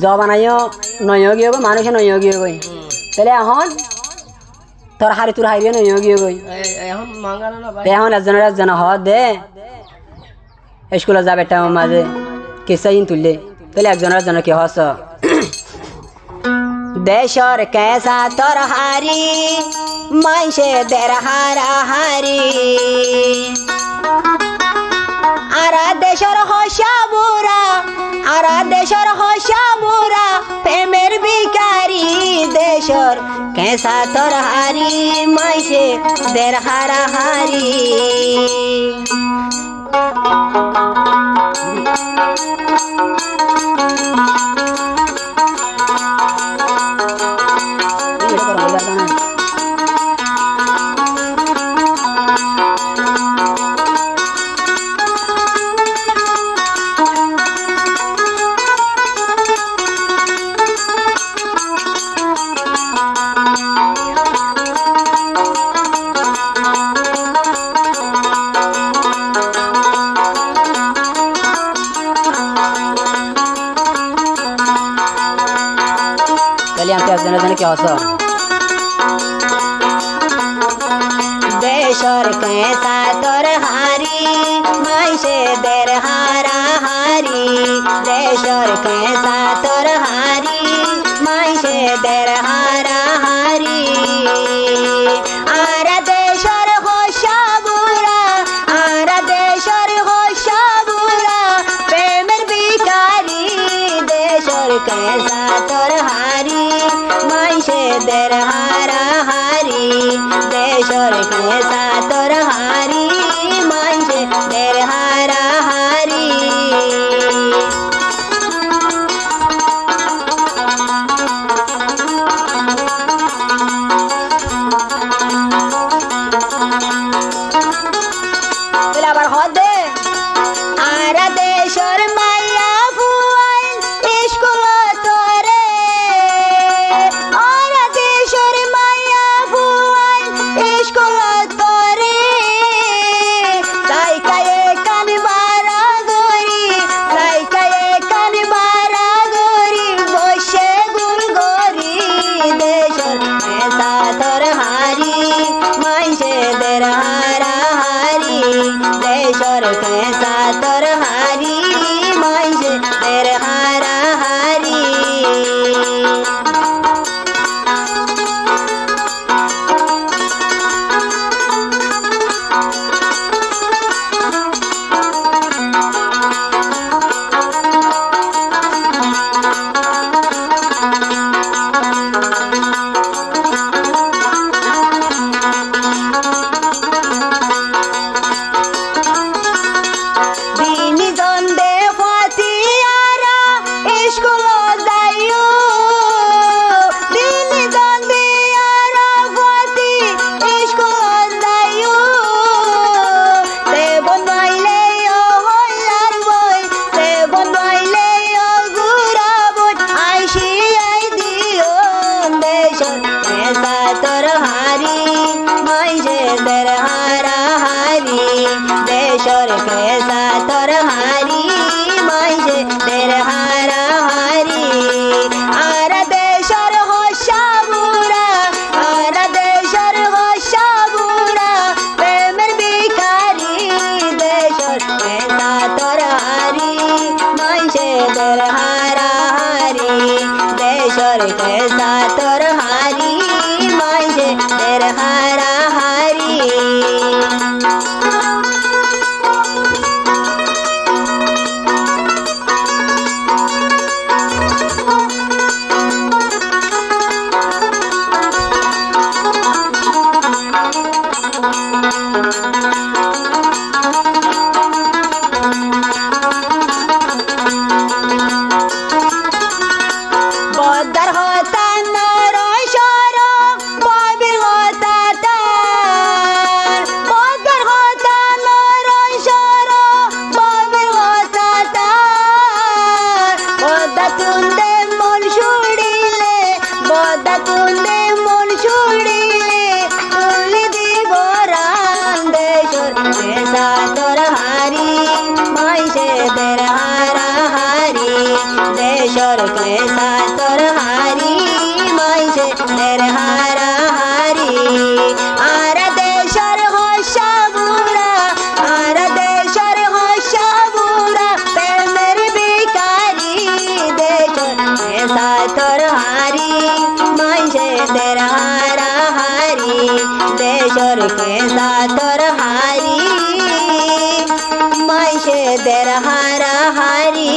জবানাইও নয়গীয় গো মানুষে নয়গীয় গই তাহলে এখন তোর হারি তোর হারিয়ে নয়গীয় গই এখন মাঙ্গানো না ভাই এখন একজনের হওয়া দে স্কুলে যাবে টাইম মাঝে কিসাইন তুললে তাহলে একজনের কি হস দেশর কেসা তোর হারি মাইসে দের হারা হারি আরা দেশর হসা বুড়া আরা দেশর হসা বুড়া প্রেমের বিকারি দেশর কেসা তোর হারি মাইসে দের হারা হারি একজনের কি হস দেশর কেসা তোর হারি মাইসে দের হারা হারি দেশর কেসা তোর হারি মাইসে দের হারা হারি আর দেশর হসা বুড়া আর দেশর হসা বুড়া প্রেমের বিকারি দেশর কেসা তোর হারি মাইসে দের হারা হারি দেশর কেসা তোর হারি মাইসে দের হারা হারি আবার হদে আর দেশর মাইয়া ফুয়াইল স্কুল তোরে আর দেশর মাইয়া ফুয়াইল স্কুল তোরে সাইকায়ে কান বারা গরি সাইকায়ে কান বারা গরি বসে গুল গরি দেশর কেসা তোর হারি মাইসে দের হারা হারি দেশর কেসা তোর হারি মাইসে দের হারা হারি দিনী দ্বন্দ্বে ফাতিয়ারা স্কুল যাইও দিনী দ্বন্দ্বে আরা ফাতি স্কুল যাইও সে বনাইলে ও হইলার বই সে বনাইলে ও গুড়া বই আইসি আই দিও দেশর কেসা তোর হারি মাইসে দের হারা হারি দেশর কেসা তোর হারি মাইসে দের হারা হারি আর দেশর হসা বুড়া আর দেশর হসা বুড়া প্রেমের বিকারি দেশর কেসা তোর হারি মাইসে দের হারা হারি দেশর কেসা তোর হারি মাইসে দের হারা হারি বদার হতা নরয় সর ববির হতা তার বদার হতা নরয় সর ববির হতা তার বদা তুন্দে মন ছুড়িলে বদা তুন্দে মন ছুড়িলে তুলি দিব রান দেশর কেসা তোর হারি মাইসে দের হারা হারি দেশর দেশর কেসা তোর হারি মাইসে দের হারা হারি আর দেশর হসা বুড়া আর দেশর হসা বুড়া প্রেমের বিকারি দেশর কেসা তোর হারি মাইসে দের হারা হারি দেশর কেসা তোর হারি মাইসে দের হারা হারি